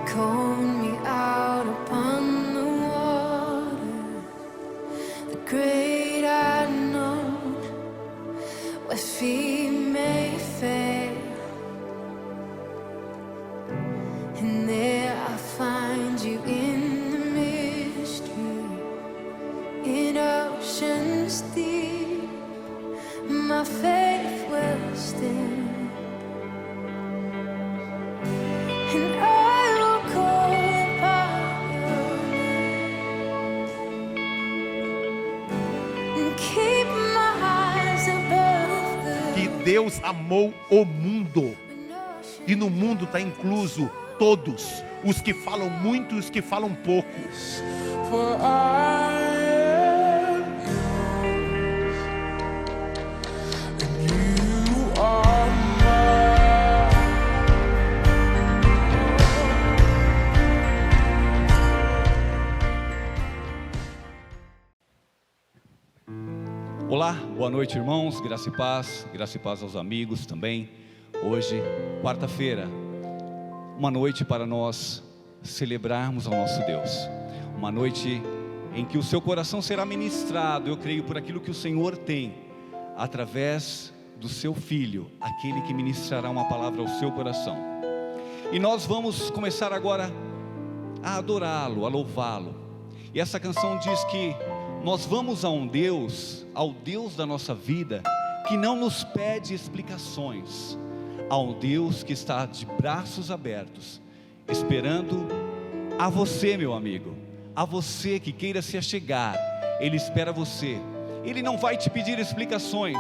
called me out upon the waters, the great unknown, where feet may fail. And there I find you in the mystery, in oceans deep, my faith will stand. And I will call upon your name and keep my eyes above the Que Deus amou o mundo, e no mundo está incluso todos, os que falam muito e os que falam pouco. For I am yours, and you are mine. Olá, boa noite, irmãos, graça e paz aos amigos também. Hoje, quarta-feira, uma noite para nós celebrarmos ao nosso Deus, uma noite em que o seu coração será ministrado, eu creio, por aquilo que o Senhor tem, através do seu Filho, aquele que ministrará uma palavra ao seu coração. E nós vamos começar agora a adorá-lo, a louvá-lo. E essa canção diz que nós vamos a um Deus, ao Deus da nossa vida, que não nos pede explicações, a um Deus que está de braços abertos, esperando a você, meu amigo, a você que queira se achegar. Ele espera você. Ele não vai te pedir explicações,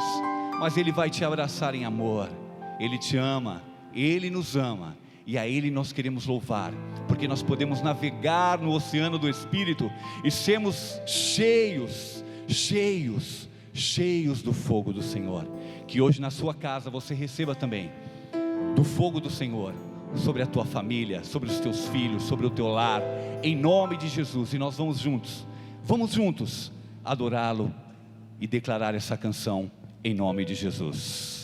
mas Ele vai te abraçar em amor. Ele te ama, Ele nos ama, e a Ele nós queremos louvar, porque nós podemos navegar no oceano do Espírito e sermos cheios do fogo do Senhor. Que hoje na sua casa você receba também do fogo do Senhor, sobre a tua família, sobre os teus filhos, sobre o teu lar, em nome de Jesus. E nós vamos juntos adorá-lo e declarar essa canção em nome de Jesus.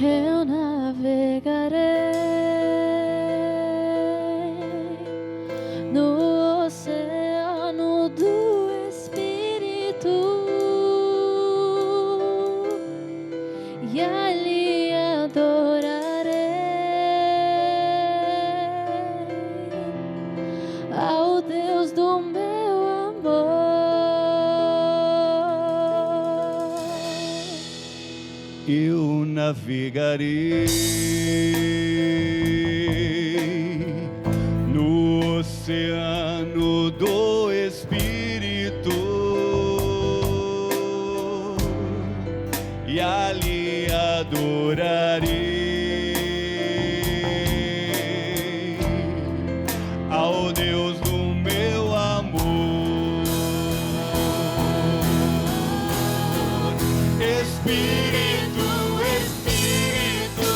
Eu navegarei no oceano do Espírito e ali adorarei ao Deus do meu amor. Eu navegarei no oceano do Espírito e ali adorarei ao Deus do meu amor. Espírito, Espírito,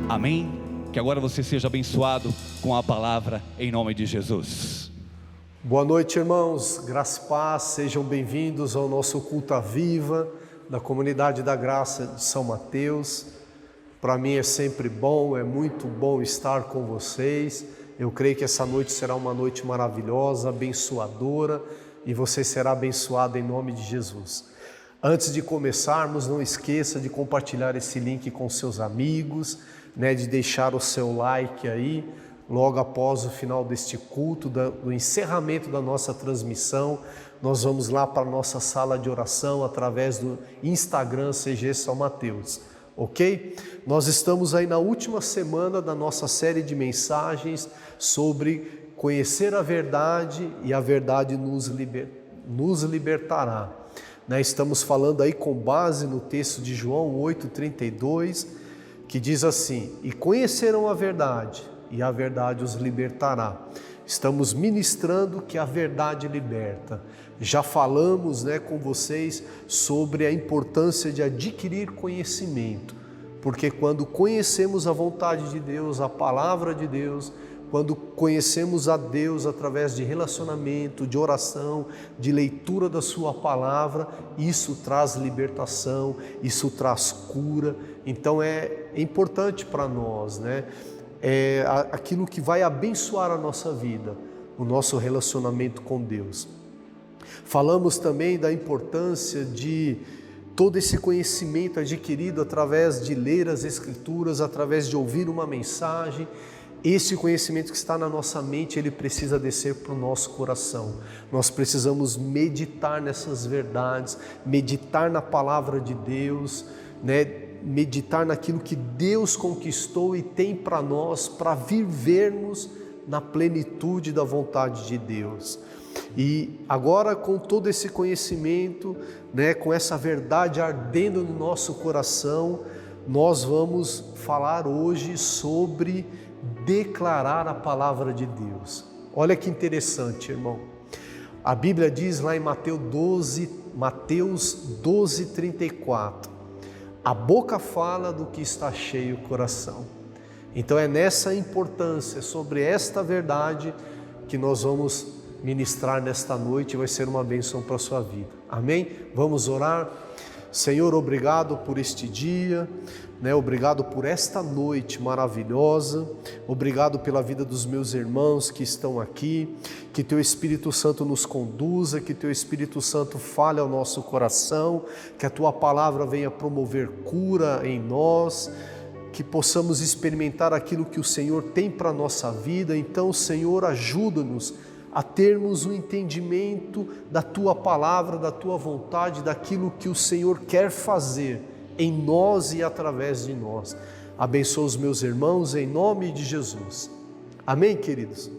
Amém? Que agora você seja abençoado com a palavra em nome de Jesus. Boa noite, irmãos, graça e paz, sejam bem-vindos ao nosso culto à viva da Comunidade da Graça de São Mateus. Para mim é sempre bom, é muito bom estar com vocês. Eu creio que essa noite será uma noite maravilhosa, abençoadora, e você será abençoado em nome de Jesus. Antes de começarmos, não esqueça de compartilhar esse link com seus amigos, de deixar o seu like aí, logo após o final deste culto, do encerramento da nossa transmissão. Nós vamos lá para a nossa sala de oração através do Instagram CG São Mateus, ok? Nós estamos aí na última semana da nossa série de mensagens sobre conhecer a verdade e a verdade nos libertará. Estamos falando aí com base no texto de João 8,32, que diz assim: e conhecerão a verdade, e a verdade os libertará. Estamos ministrando que a verdade liberta. Já falamos com vocês sobre a importância de adquirir conhecimento, porque quando conhecemos a vontade de Deus, a palavra de Deus, quando conhecemos a Deus através de relacionamento, de oração, de leitura da sua palavra, isso traz libertação, isso traz cura. Então é importante para nós, é aquilo que vai abençoar a nossa vida, o nosso relacionamento com Deus. Falamos também da importância de todo esse conhecimento adquirido através de ler as Escrituras, através de ouvir uma mensagem. Esse conhecimento que está na nossa mente, ele precisa descer para o nosso coração. Nós precisamos meditar nessas verdades, meditar na palavra de Deus, meditar naquilo que Deus conquistou e tem para nós, para vivermos na plenitude da vontade de Deus. E agora, com todo esse conhecimento, com essa verdade ardendo no nosso coração, nós vamos falar hoje sobre declarar a palavra de Deus. Olha que interessante, irmão. A Bíblia diz lá em Mateus 12:34, a boca fala do que está cheio o coração. Então é nessa importância, sobre esta verdade, que nós vamos ministrar nesta noite, vai ser uma bênção para a sua vida. Amém? Vamos orar. Senhor, obrigado por este dia, obrigado por esta noite maravilhosa, obrigado pela vida dos meus irmãos que estão aqui, que Teu Espírito Santo nos conduza, que Teu Espírito Santo fale ao nosso coração, que a Tua palavra venha promover cura em nós, que possamos experimentar aquilo que o Senhor tem para a nossa vida. Então, Senhor, ajuda-nos a termos um entendimento da Tua palavra, da Tua vontade, daquilo que o Senhor quer fazer em nós e através de nós. Abençoa os meus irmãos em nome de Jesus. Amém, queridos?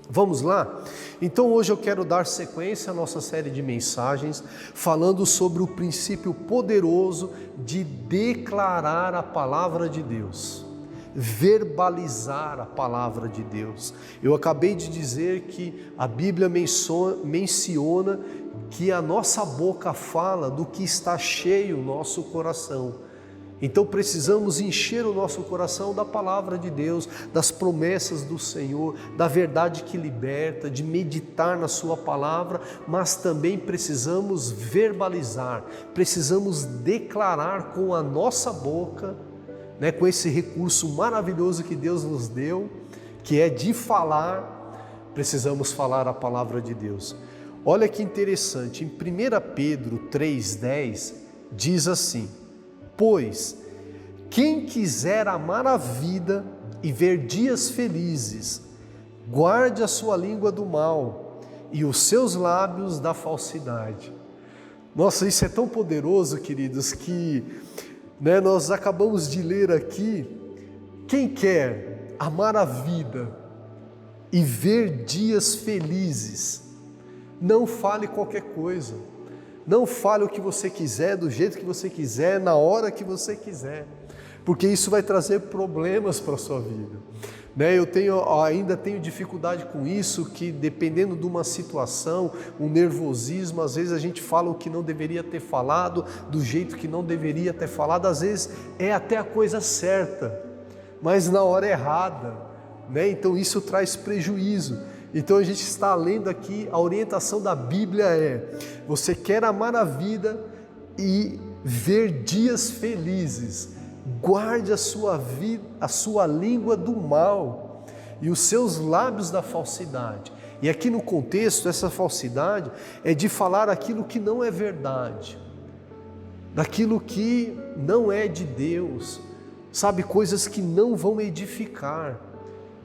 Vamos lá? Então hoje eu quero dar sequência à nossa série de mensagens, falando sobre o princípio poderoso de declarar a palavra de Deus, verbalizar a palavra de Deus. Eu acabei de dizer que a Bíblia menciona que a nossa boca fala do que está cheio o nosso coração. Então precisamos encher o nosso coração da palavra de Deus, das promessas do Senhor, da verdade que liberta, de meditar na sua palavra, mas também precisamos verbalizar, precisamos declarar com a nossa boca, com esse recurso maravilhoso que Deus nos deu, que é de falar. Precisamos falar a palavra de Deus. Olha que interessante, em 1 Pedro 3,10 diz assim: pois quem quiser amar a vida e ver dias felizes, guarde a sua língua do mal e os seus lábios da falsidade. Nossa, isso é tão poderoso, queridos, que nós acabamos de ler aqui. Quem quer amar a vida e ver dias felizes, não fale qualquer coisa, não fale o que você quiser, do jeito que você quiser, na hora que você quiser, porque isso vai trazer problemas para a sua vida. Eu ainda tenho dificuldade com isso, que dependendo de uma situação, um nervosismo, às vezes a gente fala o que não deveria ter falado, do jeito que não deveria ter falado, às vezes é até a coisa certa, mas na hora errada, né? Então isso traz prejuízo. Então a gente está lendo aqui, a orientação da Bíblia é: você quer amar a vida e ver dias felizes, guarde a sua língua do mal e os seus lábios da falsidade. E aqui no contexto, essa falsidade é de falar aquilo que não é verdade, daquilo que não é de Deus, sabe, coisas que não vão edificar.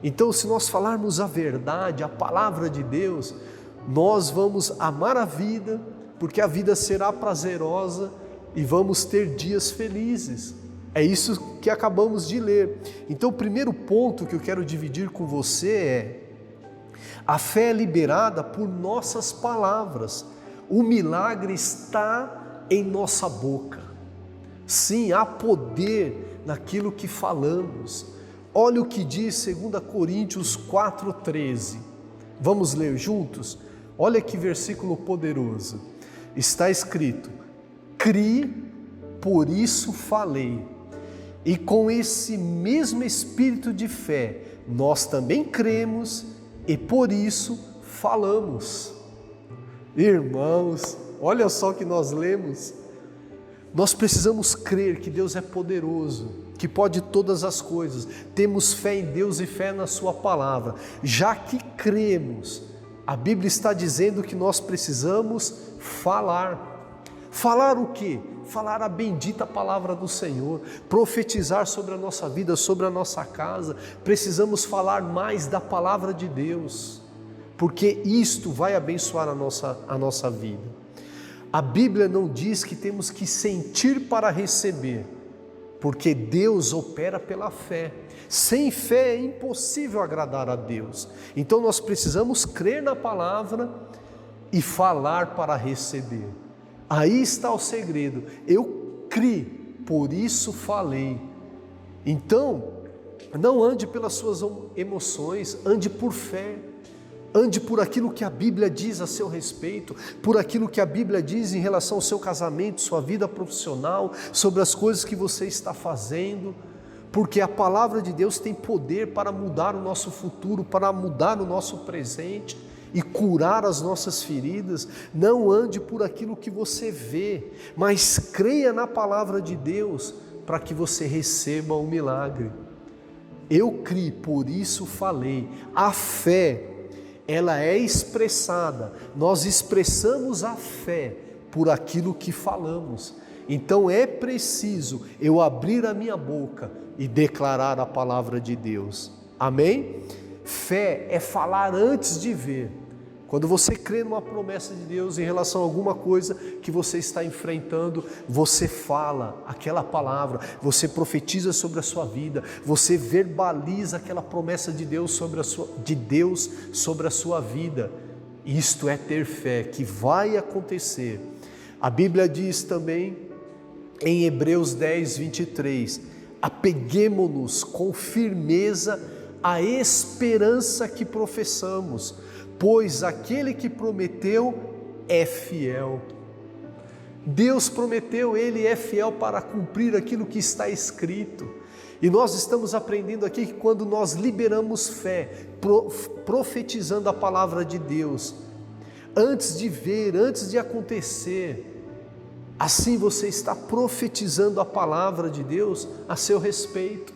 Então, se nós falarmos a verdade, a palavra de Deus, nós vamos amar a vida, porque a vida será prazerosa e vamos ter dias felizes. É isso que acabamos de ler. Então, o primeiro ponto que eu quero dividir com você é: a fé é liberada por nossas palavras. O milagre está em nossa boca. Sim, há poder naquilo que falamos. Olha o que diz 2 Coríntios 4,13. Vamos ler juntos? Olha que versículo poderoso. Está escrito: cri, por isso falei. E com esse mesmo espírito de fé, nós também cremos e por isso falamos. Irmãos, olha só o que nós lemos. Nós precisamos crer que Deus é poderoso, que pode todas as coisas. Temos fé em Deus e fé na sua palavra. Já que cremos, a Bíblia está dizendo que nós precisamos falar. Falar o quê? Falar a bendita palavra do Senhor, profetizar sobre a nossa vida, sobre a nossa casa. Precisamos falar mais da palavra de Deus, porque isto vai abençoar a nossa vida. A Bíblia não diz que temos que sentir para receber, porque Deus opera pela fé. Sem fé é impossível agradar a Deus. Então nós precisamos crer na palavra e falar para receber. Aí está o segredo. Eu criei, por isso falei. Então, não ande pelas suas emoções, ande por fé. Ande por aquilo que a Bíblia diz a seu respeito, por aquilo que a Bíblia diz em relação ao seu casamento, sua vida profissional, sobre as coisas que você está fazendo, porque a palavra de Deus tem poder para mudar o nosso futuro, para mudar o nosso presente e curar as nossas feridas. Não ande por aquilo que você vê, mas creia na palavra de Deus para que você receba o milagre. Eu criei, por isso falei. A fé, ela é expressada, nós expressamos a fé por aquilo que falamos. Então é preciso eu abrir a minha boca e declarar a palavra de Deus. Amém? Fé é falar antes de ver. Quando você crê numa promessa de Deus em relação a alguma coisa que você está enfrentando, você fala aquela palavra, você profetiza sobre a sua vida, você verbaliza aquela promessa de Deus sobre a sua vida. Isto é ter fé, que vai acontecer. A Bíblia diz também em Hebreus 10, 23, apeguemo-nos com firmeza à esperança que professamos, pois aquele que prometeu é fiel. Deus prometeu, Ele é fiel para cumprir aquilo que está escrito. E nós estamos aprendendo aqui que quando nós liberamos fé, profetizando a palavra de Deus, antes de ver, antes de acontecer, assim você está profetizando a palavra de Deus a seu respeito.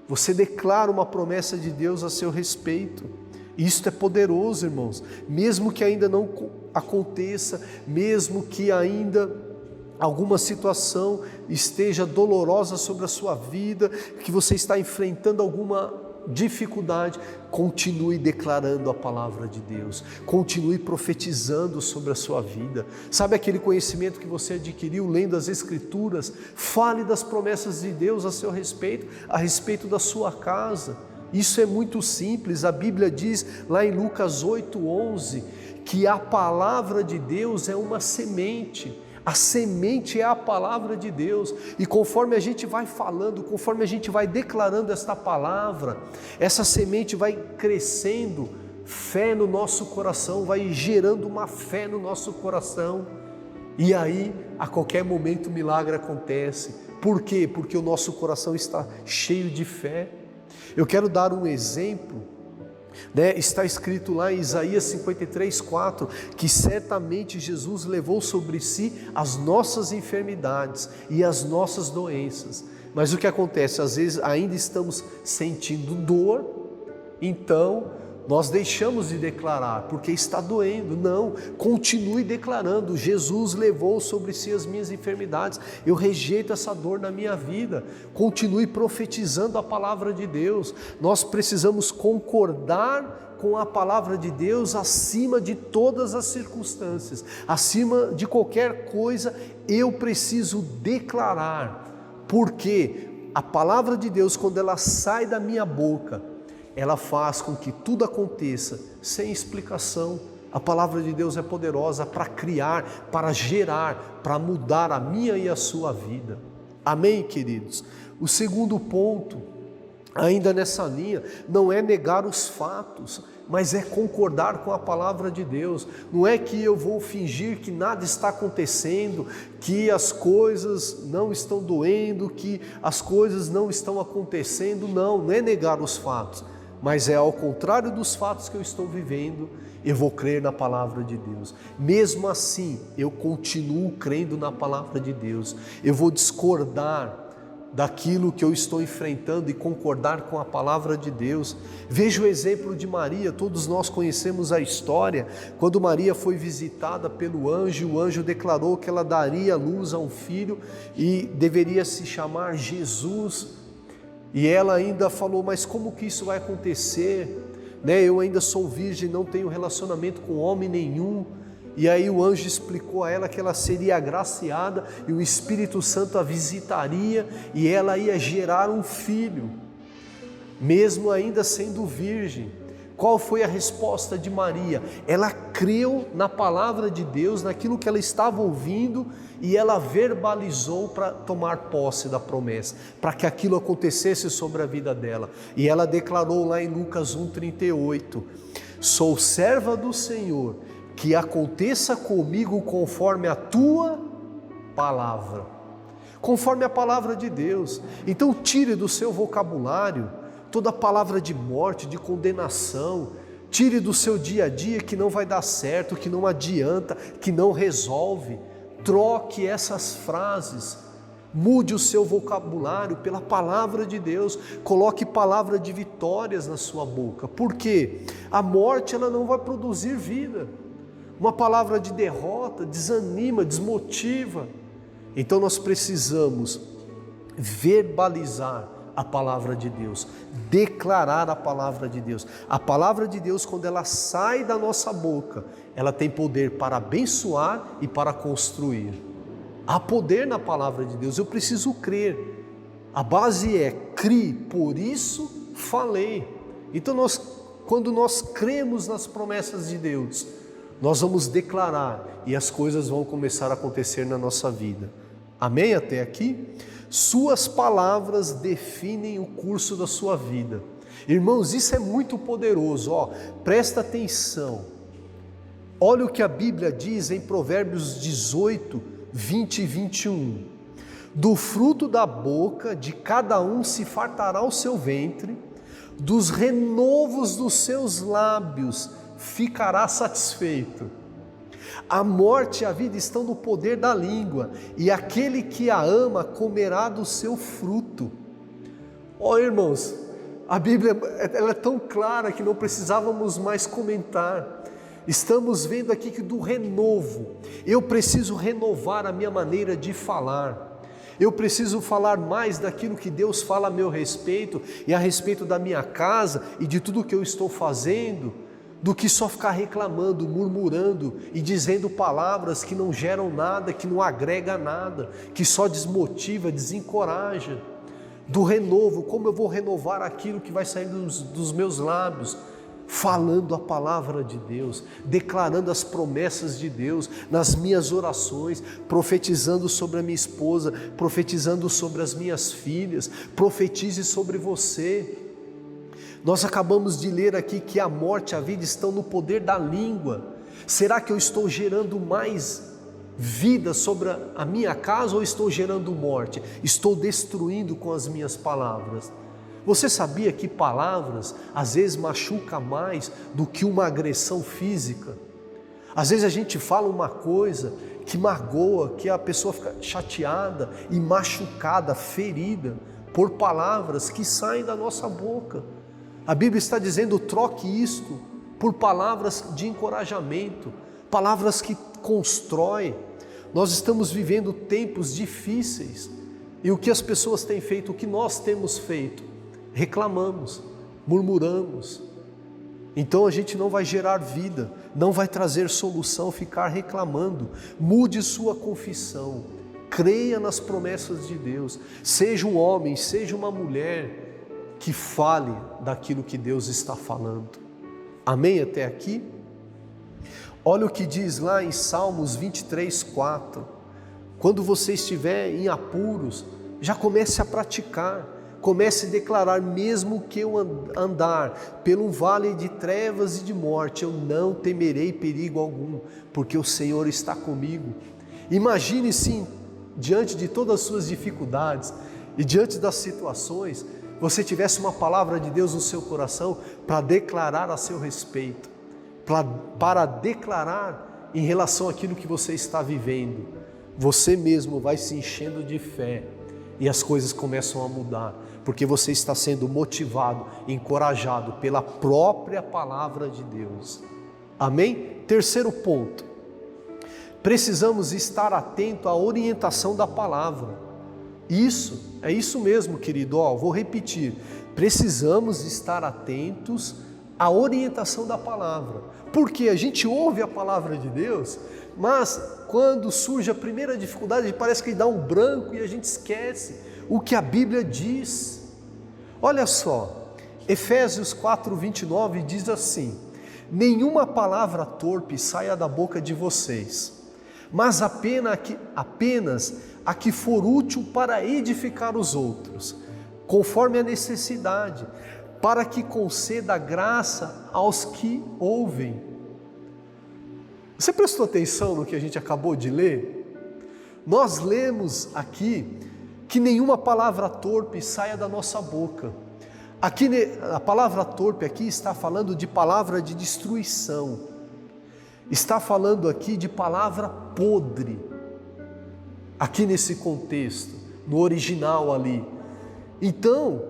Você declara uma promessa de Deus a seu respeito. Isto é poderoso, irmãos, mesmo que ainda não aconteça, mesmo que ainda alguma situação esteja dolorosa sobre a sua vida, que você está enfrentando alguma dificuldade, continue declarando a palavra de Deus, continue profetizando sobre a sua vida. Sabe aquele conhecimento que você adquiriu lendo as Escrituras? Fale das promessas de Deus a seu respeito, a respeito da sua casa. Isso é muito simples. A Bíblia diz lá em Lucas 8:11 que a palavra de Deus é uma semente. A semente é a palavra de Deus, e conforme a gente vai falando, conforme a gente vai declarando esta palavra, essa semente vai crescendo fé no nosso coração, vai gerando uma fé no nosso coração, e aí a qualquer momento o milagre acontece. Por quê? Porque o nosso coração está cheio de fé. Eu quero dar um exemplo, né? Está escrito lá em Isaías 53:4, que certamente Jesus levou sobre si as nossas enfermidades e as nossas doenças. Mas o que acontece? Às vezes ainda estamos sentindo dor, então nós deixamos de declarar, porque está doendo. Não, continue declarando: Jesus levou sobre si as minhas enfermidades, eu rejeito essa dor na minha vida. Continue profetizando a palavra de Deus. Nós precisamos concordar com a palavra de Deus acima de todas as circunstâncias, acima de qualquer coisa. Eu preciso declarar, porque a palavra de Deus, quando ela sai da minha boca, ela faz com que tudo aconteça sem explicação. A palavra de Deus é poderosa para criar, para gerar, para mudar a minha e a sua vida. Amém, queridos? O segundo ponto, ainda nessa linha, não é negar os fatos, mas é concordar com a palavra de Deus. Não é que eu vou fingir que nada está acontecendo, que as coisas não estão doendo, que as coisas não estão acontecendo. Não é negar os fatos, mas é ao contrário dos fatos que eu estou vivendo, eu vou crer na palavra de Deus. Mesmo assim, eu continuo crendo na palavra de Deus. Eu vou discordar daquilo que eu estou enfrentando e concordar com a palavra de Deus. Veja o exemplo de Maria. Todos nós conhecemos a história. Quando Maria foi visitada pelo anjo, o anjo declarou que ela daria luz a um filho e deveria se chamar Jesus. E ela ainda falou: mas como que isso vai acontecer? Eu ainda sou virgem, não tenho relacionamento com homem nenhum. E aí o anjo explicou a ela que ela seria agraciada e o Espírito Santo a visitaria e ela ia gerar um filho, mesmo ainda sendo virgem. Qual foi a resposta de Maria? Ela creu na palavra de Deus, naquilo que ela estava ouvindo, e ela verbalizou para tomar posse da promessa, para que aquilo acontecesse sobre a vida dela. E ela declarou lá em Lucas 1:38: sou serva do Senhor, que aconteça comigo conforme a tua palavra. Conforme a palavra de Deus. Então tire do seu vocabulário toda palavra de morte, de condenação. Tire do seu dia a dia que não vai dar certo, que não adianta, que não resolve. Troque essas frases. Mude o seu vocabulário pela palavra de Deus. Coloque palavra de vitórias na sua boca. Por quê? A morte, ela não vai produzir vida. Uma palavra de derrota desanima, desmotiva. Então nós precisamos verbalizar a palavra de Deus, declarar a palavra de Deus. A palavra de Deus, quando ela sai da nossa boca, ela tem poder para abençoar e para construir. Há poder na palavra de Deus, eu preciso crer. A base é: crie, por isso falei. Então quando nós cremos nas promessas de Deus, nós vamos declarar e as coisas vão começar a acontecer na nossa vida. Amém até aqui? Suas palavras definem o curso da sua vida. Irmãos, isso é muito poderoso. Presta atenção. Olha o que a Bíblia diz em Provérbios 18, 20 e 21. Do fruto da boca de cada um se fartará o seu ventre, dos renovos dos seus lábios ficará satisfeito. A morte e a vida estão no poder da língua, e aquele que a ama comerá do seu fruto. Irmãos, a Bíblia ela é tão clara que não precisávamos mais comentar. Estamos vendo aqui que do renovo, eu preciso renovar a minha maneira de falar. Eu preciso falar mais daquilo que Deus fala a meu respeito e a respeito da minha casa e de tudo que eu estou fazendo, do que só ficar reclamando, murmurando e dizendo palavras que não geram nada, que não agrega nada, que só desmotiva, desencoraja. Do renovo, como eu vou renovar aquilo que vai sair dos meus lábios? Falando a palavra de Deus, declarando as promessas de Deus nas minhas orações, profetizando sobre a minha esposa, profetizando sobre as minhas filhas. Profetize sobre você. Nós acabamos de ler aqui que a morte e a vida estão no poder da língua. Será que eu estou gerando mais vida sobre a minha casa ou estou gerando morte? Estou destruindo com as minhas palavras. Você sabia que palavras às vezes machucam mais do que uma agressão física? Às vezes a gente fala uma coisa que magoa, que a pessoa fica chateada e machucada, ferida por palavras que saem da nossa boca. A Bíblia está dizendo: troque isto por palavras de encorajamento, palavras que constroem. Nós estamos vivendo tempos difíceis e o que as pessoas têm feito, o que nós temos feito? Reclamamos, murmuramos. Então a gente não vai gerar vida, não vai trazer solução ficar reclamando. Mude sua confissão, creia nas promessas de Deus. Seja um homem, seja uma mulher que fale daquilo que Deus está falando. Amém até aqui? Olha o que diz lá em Salmos 23:4. Quando você estiver em apuros, já comece a praticar. Comece a declarar: mesmo que eu andar pelo vale de trevas e de morte, eu não temerei perigo algum, porque o Senhor está comigo. Imagine-se, diante de todas as suas dificuldades e diante das situações, você tivesse uma palavra de Deus no seu coração para declarar a seu respeito, para declarar em relação àquilo que você está vivendo. Você mesmo vai se enchendo de fé e as coisas começam a mudar, porque você está sendo motivado, encorajado pela própria palavra de Deus. Amém? Terceiro ponto, precisamos estar atento à orientação da palavra. É isso mesmo, querido. Vou repetir, precisamos estar atentos à orientação da palavra, porque a gente ouve a palavra de Deus, mas quando surge a primeira dificuldade, parece que dá um branco e a gente esquece o que a Bíblia diz. Olha só, Efésios 4:29 diz assim: nenhuma palavra torpe saia da boca de vocês, mas apenas a que for útil para edificar os outros, conforme a necessidade, para que conceda graça aos que ouvem. Você prestou atenção no que a gente acabou de ler? Nós lemos aqui que nenhuma palavra torpe saia da nossa boca. Aqui, a palavra torpe aqui está falando de palavra de destruição, está falando aqui de palavra podre, aqui nesse contexto, no original ali. Então,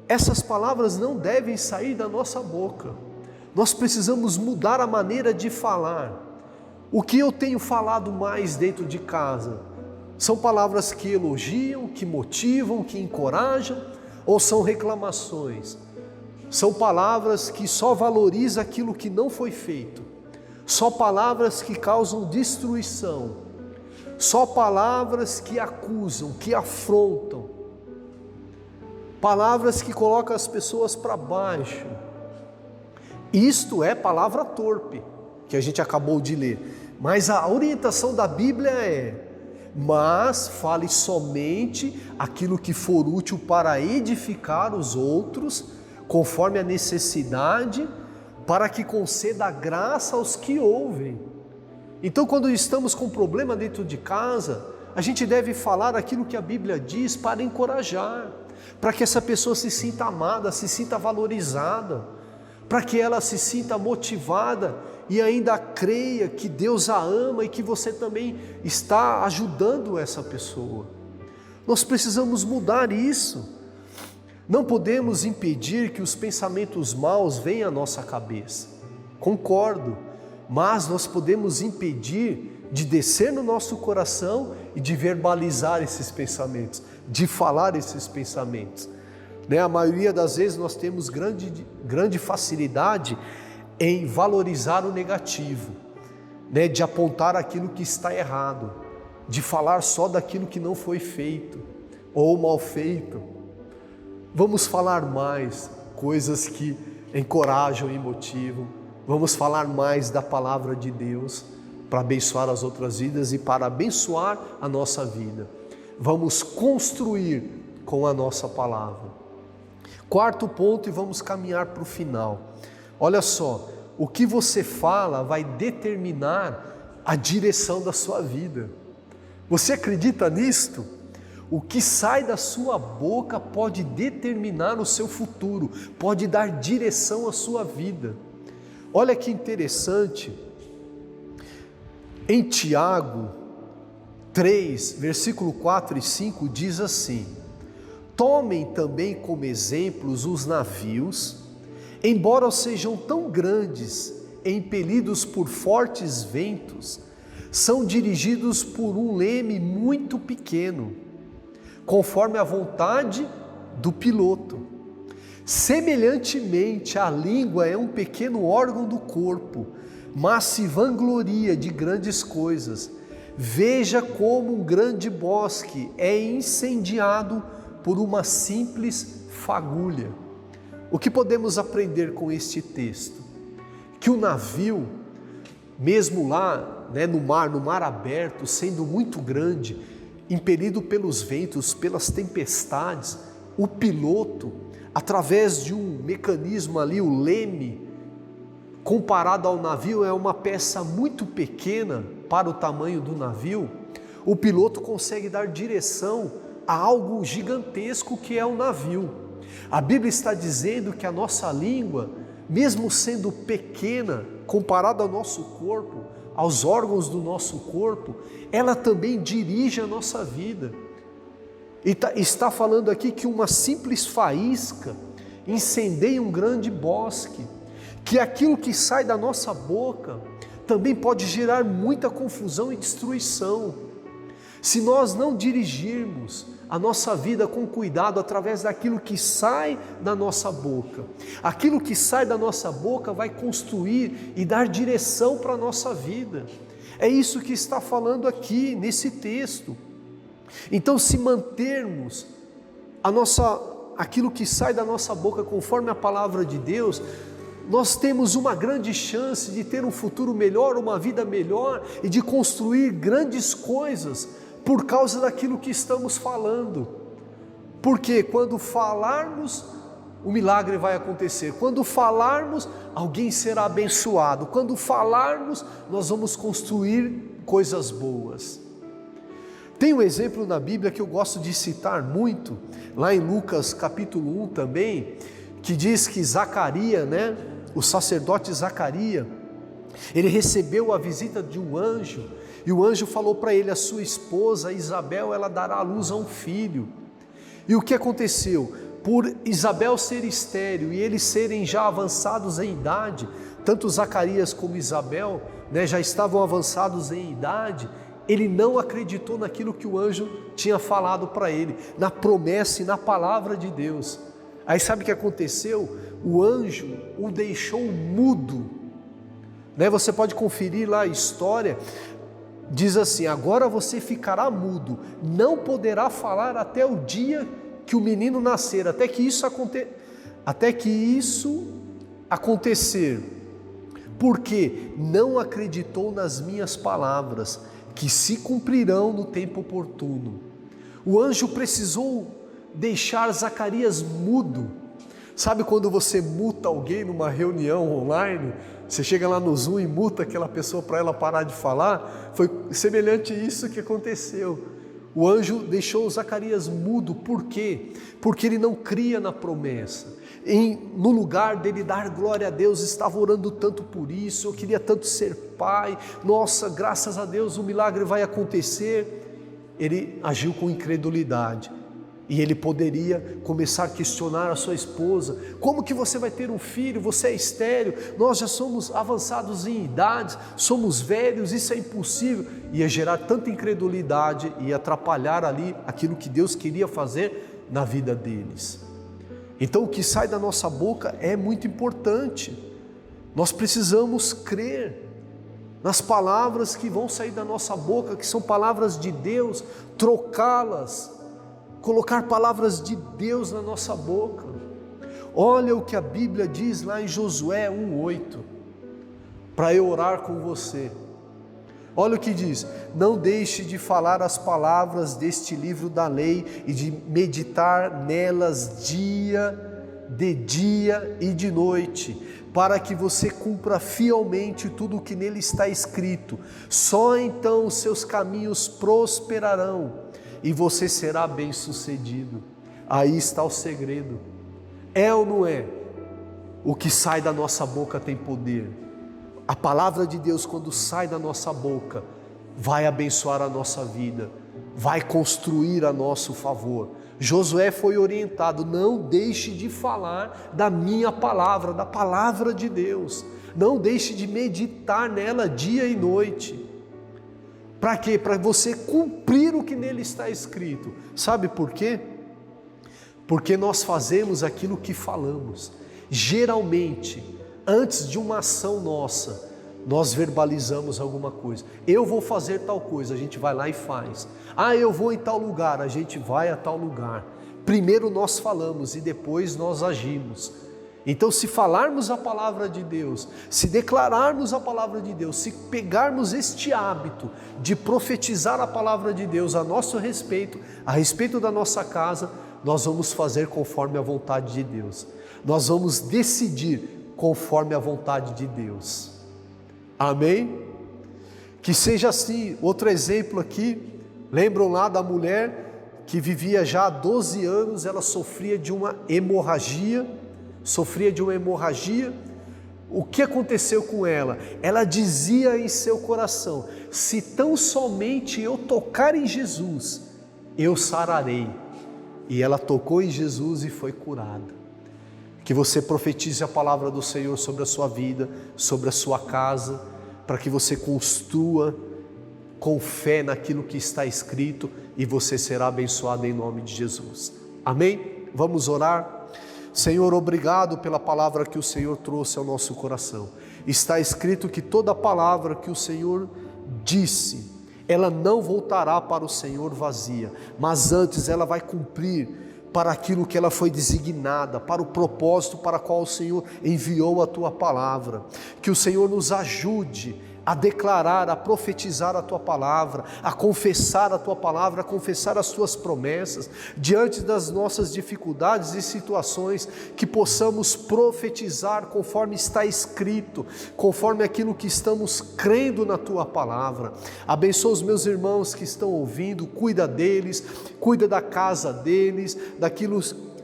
essas palavras não devem sair da nossa boca. Nós precisamos mudar a maneira de falar. O que eu tenho falado mais dentro de casa? São palavras que elogiam, que motivam, que encorajam, ou são reclamações? São palavras que só valorizam aquilo que não foi feito, só palavras que causam destruição, só palavras que acusam, que afrontam, palavras que colocam as pessoas para baixo. Isto é palavra torpe, que a gente acabou de ler. Mas a orientação da Bíblia é: mas fale somente aquilo que for útil para edificar os outros, conforme a necessidade, para que conceda graça aos que ouvem. Então, quando estamos com problema dentro de casa, a gente deve falar aquilo que a Bíblia diz para encorajar, para que essa pessoa se sinta amada, se sinta valorizada, para que ela se sinta motivada e ainda creia que Deus a ama e que você também está ajudando essa pessoa. Nós precisamos mudar isso. Não podemos impedir que os pensamentos maus venham à nossa cabeça, concordo, mas nós podemos impedir de descer no nosso coração e de verbalizar esses pensamentos, de falar esses pensamentos. A maioria das vezes nós temos grande facilidade em valorizar o negativo, de apontar aquilo que está errado, de falar só daquilo que não foi feito ou mal feito. Vamos falar mais coisas que encorajam e motivam, vamos falar mais da palavra de Deus para abençoar as outras vidas e para abençoar a nossa vida. Vamos construir com a nossa palavra. Quarto ponto, e vamos caminhar para o final. Olha só, o que você fala vai determinar a direção da sua vida. Você acredita nisto? O que sai da sua boca pode determinar o seu futuro, pode dar direção à sua vida. Olha que interessante, em Tiago 3, versículo 4 e 5 diz assim: tomem também como exemplos os navios, embora sejam tão grandes, impelidos por fortes ventos, são dirigidos por um leme muito pequeno, conforme a vontade do piloto. Semelhantemente, a língua é um pequeno órgão do corpo, mas se vangloria de grandes coisas. Veja como um grande bosque é incendiado por uma simples fagulha. O que podemos aprender com este texto? Que o navio, mesmo lá, no mar aberto, sendo muito grande, impelido pelos ventos, pelas tempestades, o piloto, através de um mecanismo ali, o leme, comparado ao navio, é uma peça muito pequena para o tamanho do navio. O piloto consegue dar direção a algo gigantesco que é o navio. A Bíblia está dizendo que a nossa língua, mesmo sendo pequena, comparada ao nosso corpo, aos órgãos do nosso corpo, ela também dirige a nossa vida. E está falando aqui que uma simples faísca incendeia um grande bosque, que aquilo que sai da nossa boca também pode gerar muita confusão e destruição. Se nós não dirigirmos a nossa vida com cuidado através daquilo que sai da nossa boca, aquilo que sai da nossa boca vai construir e dar direção para a nossa vida. É isso que está falando aqui nesse texto. Então, se mantermos aquilo que sai da nossa boca conforme a palavra de Deus, nós temos uma grande chance de ter um futuro melhor, uma vida melhor e de construir grandes coisas por causa daquilo que estamos falando. Porque quando falarmos, o milagre vai acontecer. Quando falarmos, alguém será abençoado. Quando falarmos, nós vamos construir coisas boas. Tem um exemplo na Bíblia que eu gosto de citar muito, lá em Lucas capítulo 1 também, que diz que Zacarias, o sacerdote Zacarias, ele recebeu a visita de um anjo, e o anjo falou para ele: a sua esposa Isabel, ela dará à luz a um filho. E o que aconteceu? Por Isabel ser estéril e eles serem já avançados em idade, tanto Zacarias como Isabel, já estavam avançados em idade, ele não acreditou naquilo que o anjo tinha falado para ele, na promessa e na palavra de Deus. Aí sabe o que aconteceu? O anjo o deixou mudo. Você pode conferir lá a história, diz assim: agora você ficará mudo, não poderá falar até o dia que o menino nascer, até que isso acontecer, porque não acreditou nas minhas palavras, que se cumprirão no tempo oportuno. O anjo precisou deixar Zacarias mudo. Sabe quando você muta alguém numa reunião online? Você chega lá no Zoom e muta aquela pessoa para ela parar de falar? Foi semelhante a isso que aconteceu. O anjo deixou Zacarias mudo. Por quê? Porque ele não cria na promessa. No lugar dele dar glória a Deus, estava orando tanto por isso, eu queria tanto ser pai, nossa, graças a Deus o milagre vai acontecer. Ele agiu com incredulidade. E ele poderia começar a questionar a sua esposa: como que você vai ter um filho? Você é estéril, nós já somos avançados em idades, somos velhos, isso é impossível. Ia gerar tanta incredulidade e atrapalhar ali aquilo que Deus queria fazer na vida deles. Então o que sai da nossa boca é muito importante. Nós precisamos crer nas palavras que vão sair da nossa boca, que são palavras de Deus, trocá-las, colocar palavras de Deus na nossa boca. Olha o que a Bíblia diz lá em Josué 1:8, para eu orar com você. Olha o que diz: não deixe de falar as palavras deste livro da lei e de meditar nelas dia e de noite, para que você cumpra fielmente tudo o que nele está escrito. Só então os seus caminhos prosperarão e você será bem-sucedido. Aí está o segredo. É ou não é? O que sai da nossa boca tem poder. A palavra de Deus, quando sai da nossa boca, vai abençoar a nossa vida, vai construir a nosso favor. Josué foi orientado: não deixe de falar da minha palavra, da palavra de Deus. Não deixe de meditar nela dia e noite. Para quê? Para você cumprir o que nele está escrito. Sabe por quê? Porque nós fazemos aquilo que falamos. Geralmente, antes de uma ação nossa, nós verbalizamos alguma coisa. Eu vou fazer tal coisa, a gente vai lá e faz. Ah, eu vou em tal lugar, a gente vai a tal lugar. Primeiro nós falamos e depois nós agimos. Então, se falarmos a palavra de Deus, se declararmos a palavra de Deus, se pegarmos este hábito de profetizar a palavra de Deus a nosso respeito, a respeito da nossa casa, nós vamos fazer conforme a vontade de Deus. Nós vamos decidir conforme a vontade de Deus. Amém? Que seja assim. Outro exemplo aqui, lembram lá da mulher que vivia já há 12 anos, ela sofria de uma hemorragia. O que aconteceu com ela? Ela dizia em seu coração: se tão somente eu tocar em Jesus, eu sararei. E ela tocou em Jesus e foi curada. Que você profetize a palavra do Senhor sobre a sua vida, sobre a sua casa, para que você construa com fé naquilo que está escrito e você será abençoado em nome de Jesus. Amém? Vamos orar? Senhor, obrigado pela palavra que o Senhor trouxe ao nosso coração. Está escrito que toda palavra que o Senhor disse, ela não voltará para o Senhor vazia, mas antes ela vai cumprir para aquilo que ela foi designada, para o propósito para o qual o Senhor enviou a Tua palavra. Que o Senhor nos ajude a declarar, a profetizar a Tua palavra, a confessar a Tua palavra, a confessar as Tuas promessas, diante das nossas dificuldades e situações, que possamos profetizar conforme está escrito, conforme aquilo que estamos crendo na Tua palavra. Abençoa os meus irmãos que estão ouvindo, cuida deles, cuida da casa deles,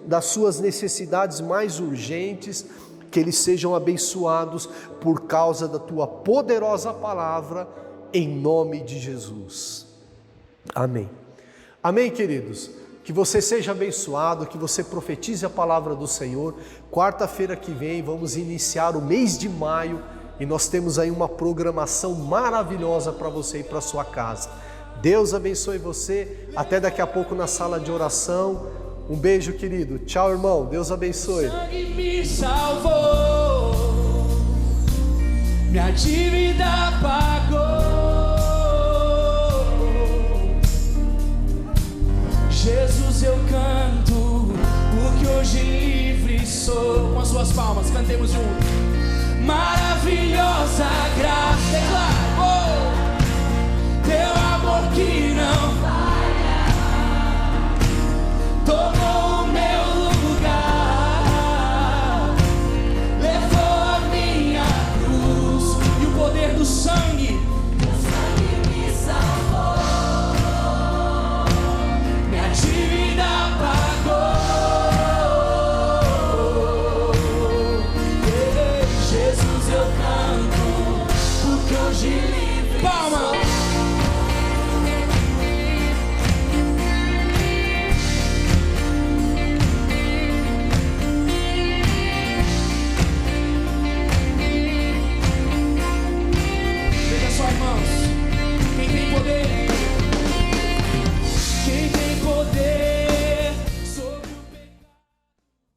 das suas necessidades mais urgentes, que eles sejam abençoados por causa da Tua poderosa palavra, em nome de Jesus. Amém. Amém, queridos? Que você seja abençoado, que você profetize a palavra do Senhor. Quarta-feira que vem vamos iniciar o mês de maio e nós temos aí uma programação maravilhosa para você e para sua casa. Deus abençoe você. Até daqui a pouco na sala de oração. Um beijo, querido. Tchau, irmão. Deus abençoe. Sangue me salvou, minha dívida pagou.